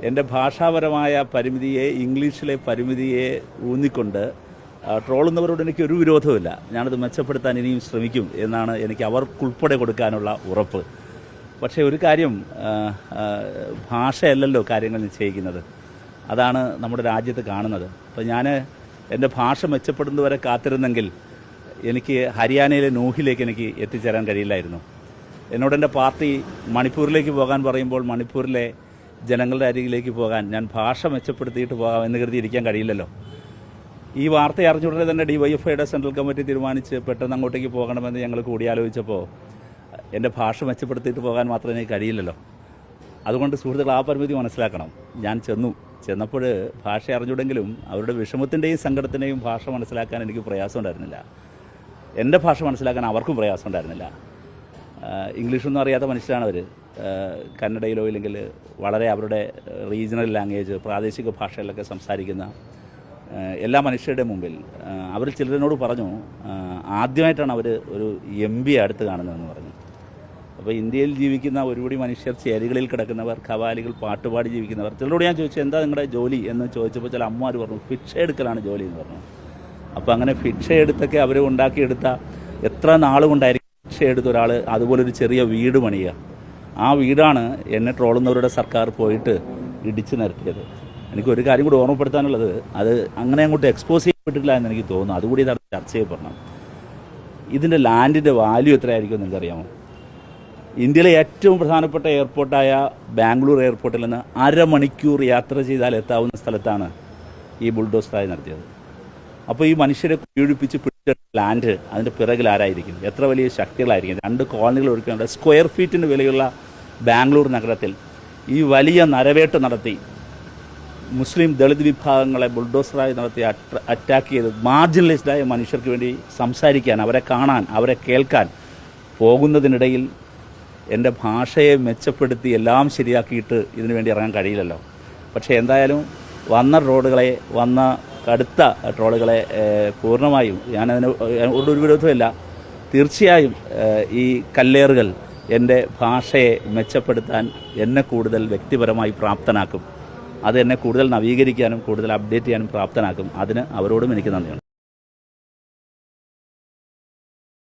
എൻ്റെ ഭാഷാപരമായ പരിമിതിയെ, ഇംഗ്ലീഷിലെ പരിമിതിയെ ഊന്നിക്കൊണ്ട് ട്രോളുന്നവരോട് എനിക്ക് ഒരു വിരോധവുമില്ല. ഞാനത് മെച്ചപ്പെടുത്താൻ ഇനിയും ശ്രമിക്കും എന്നാണ് എനിക്ക് അവർക്കുൾപ്പെടെ കൊടുക്കാനുള്ള ഉറപ്പ്. പക്ഷേ ഒരു കാര്യം, ഭാഷയല്ലല്ലോ കാര്യങ്ങൾ നിശ്ചയിക്കുന്നത്. അതാണ് നമ്മുടെ രാജ്യത്ത് കാണുന്നത്. അപ്പോൾ ഞാൻ എൻ്റെ ഭാഷ മെച്ചപ്പെടുന്നതുവരെ കാത്തിരുന്നെങ്കിൽ എനിക്ക് ഹരിയാനയിലെ നൂഹിലേക്ക് എനിക്ക് എത്തിച്ചേരാൻ കഴിയില്ലായിരുന്നു. എന്നോട് എൻ്റെ പാർട്ടി മണിപ്പൂരിലേക്ക് പോകാൻ പറയുമ്പോൾ മണിപ്പൂരിലെ ജനങ്ങളുടെ അരികിലേക്ക് പോകാൻ ഞാൻ ഭാഷ മെച്ചപ്പെടുത്തിയിട്ട് പോകാം എന്ന് കരുതി ഇരിക്കാൻ കഴിയില്ലല്ലോ. ഈ വാർത്ത അറിഞ്ഞുടനെ തന്നെ DYFIയുടെ സെൻട്രൽ കമ്മിറ്റി തീരുമാനിച്ച് പെട്ടെന്ന് അങ്ങോട്ടേക്ക് പോകണമെന്ന് ഞങ്ങൾ കൂടിയാലോചിച്ചപ്പോൾ എൻ്റെ ഭാഷ മെച്ചപ്പെടുത്തിയിട്ട് പോകാൻ മാത്രമേ എനിക്ക് കഴിയില്ലല്ലോ. അതുകൊണ്ട് സുഹൃത്തുക്കൾ, ആ പരിമിതി മനസ്സിലാക്കണം. ഞാൻ ചെന്നപ്പോൾ ഭാഷ അറിഞ്ഞുണ്ടെങ്കിലും അവരുടെ വിഷമത്തിൻ്റെയും സങ്കടത്തിൻ്റെയും ഭാഷ മനസ്സിലാക്കാൻ എനിക്ക് പ്രയാസം ഉണ്ടായിരുന്നില്ല. എൻ്റെ ഭാഷ മനസ്സിലാക്കാൻ അവർക്കും പ്രയാസം ഉണ്ടായിരുന്നില്ല. ഇംഗ്ലീഷൊന്നും അറിയാത്ത മനുഷ്യരാണ് അവർ. കന്നഡയിലോ ഇല്ലെങ്കിൽ വളരെ അവരുടെ റീജിയണൽ ലാംഗ്വേജ്, പ്രാദേശിക ഭാഷകളിലൊക്കെ സംസാരിക്കുന്ന എല്ലാ മനുഷ്യരുടെ മുമ്പിൽ അവർ ചിലരിനോട് പറഞ്ഞു, ആദ്യമായിട്ടാണ് അവർ ഒരു MP അടുത്ത് കാണുന്നതെന്ന് പറഞ്ഞു. അപ്പോൾ ഇന്ത്യയിൽ ജീവിക്കുന്ന ഒരുപടി മനുഷ്യർ, ചേരികളിൽ കിടക്കുന്നവർ, ഖവാലികൾ, പാട്ടുപാടി ജീവിക്കുന്നവർ. ചിലരോട് ഞാൻ ചോദിച്ചു, എന്താ നിങ്ങളുടെ ജോലി എന്ന് ചോദിച്ചപ്പോൾ ചില അമ്മമാർ പറഞ്ഞു, ഭിക്ഷ എടുക്കലാണ് ജോലി എന്ന് പറഞ്ഞു. അപ്പോൾ അങ്ങനെ ഭിക്ഷ എടുത്തൊക്കെ അവർ ഉണ്ടാക്കിയെടുത്ത എത്ര നാളുകൊണ്ടായിരിക്കും ഭിക്ഷ എടുത്ത ഒരാൾ അതുപോലൊരു ചെറിയ വീട് പണിയുക. ആ വീടാണ് എന്നെ ട്രോളുന്നവരുടെ സർക്കാർ പോയിട്ട് ഇടിച്ചു നിരത്തിയത്. എനിക്കൊരു കാര്യം കൂടി ഓർമ്മപ്പെടുത്താനുള്ളത്, അത് അങ്ങനെ അങ്ങോട്ട് എക്സ്പോസ് ചെയ്യപ്പെട്ടിട്ടില്ല എന്ന് എനിക്ക് തോന്നുന്നു. അതുകൂടി ഇതാണ് ചർച്ച ചെയ്യപ്പെടണം. ഇതിൻ്റെ ലാൻഡിൻ്റെ വാല്യൂ എത്രയായിരിക്കും നിങ്ങൾക്കറിയാമോ? ഇന്ത്യയിലെ ഏറ്റവും പ്രധാനപ്പെട്ട എയർപോർട്ടായ ബാംഗ്ലൂർ എയർപോർട്ടിൽ നിന്ന് 1/2 മണിക്കൂർ യാത്ര ചെയ്താൽ എത്താവുന്ന സ്ഥലത്താണ് ഈ ബുൾഡോസറായി നടത്തിയത്. അപ്പോൾ ഈ മനുഷ്യരെ കുഴിപ്പിച്ച് പിടിച്ച ലാൻഡ് അതിൻ്റെ പിറകിൽ ആരായിരിക്കും? എത്ര വലിയ ശക്തികളായിരിക്കും? 2 കോളനികൾ ഒരുക്കേണ്ട സ്ക്വയർ ഫീറ്റിന് വിലയുള്ള ബാംഗ്ലൂർ നഗരത്തിൽ ഈ വലിയ നരവേട്ട് നടത്തി മുസ്ലിം ദളിത് വിഭാഗങ്ങളെ ബുൾഡോസറായി നടത്തി അറ്റാക്ക് ചെയ്ത് മാർജിനലൈസ്ഡായ മനുഷ്യർക്ക് വേണ്ടി സംസാരിക്കാൻ, അവരെ കാണാൻ, അവരെ കേൾക്കാൻ പോകുന്നതിനിടയിൽ എൻ്റെ ഭാഷയെ മെച്ചപ്പെടുത്തി എല്ലാം ശരിയാക്കിയിട്ട് ഇതിനു വേണ്ടി ഇറങ്ങാൻ കഴിയില്ലല്ലോ. പക്ഷേ എന്തായാലും വന്ന കടുത്ത ട്രോളുകളെ പൂർണ്ണമായും ഞാനതിന് ഒരു വിരോധമില്ല. തീർച്ചയായും ഈ കല്ലേറുകൾ എൻ്റെ ഭാഷയെ മെച്ചപ്പെടുത്താൻ എന്നെ കൂടുതൽ വ്യക്തിപരമായി പ്രാപ്തനാക്കും. അത് എന്നെ കൂടുതൽ നവീകരിക്കാനും കൂടുതൽ അപ്ഡേറ്റ് ചെയ്യാനും പ്രാപ്തനാക്കും. അതിന് അവരോടും എനിക്ക് നന്ദിയുണ്ട്.